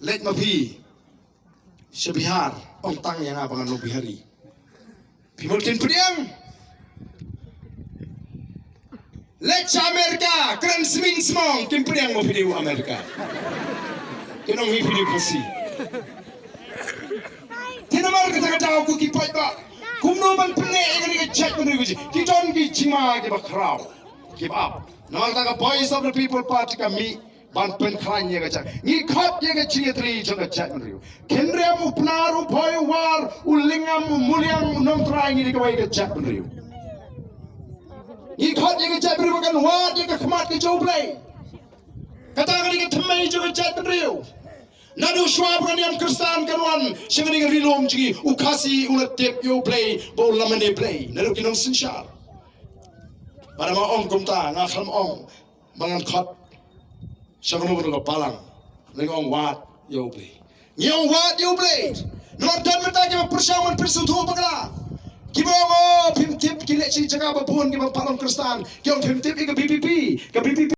let mapi sebihar ong tang yang apa dengan lebih hari pimol kin pediang let Amerika keren seming semong kin pediang mau video Amerika kinong hi video pasi tinamar kita kata aku kipai ba kumno man pene ini ke chat pene guji kiton ki cima ke bakrau give up namal taka voice of the people party kami ban pen klan ye ga ni khot ye ga chi tri jong ga chat riu kenre mu pnaru boy war ulingam muliang nom trai ni ga ga chat riu ni khot ye ga chat riu kan wa ye ga khmat ke job play kata ga ni ga thmai jong ga chat riu nadu shwa kan yang kristan kan wan sing ni ga rilom chi ukasi ulat tep yo play bo lamane play nadu kinong sinshar para ma ong kumta nga kham ong mangan khot Siapa nak palang, lengong wat yo play, nyong wat yo play. Nonton mereka yang persamaan persutuh bagla. Kibongo pim tip kilet si jaga babun kibang palang kristan, kibong pim tip ika BPP, ke BPP.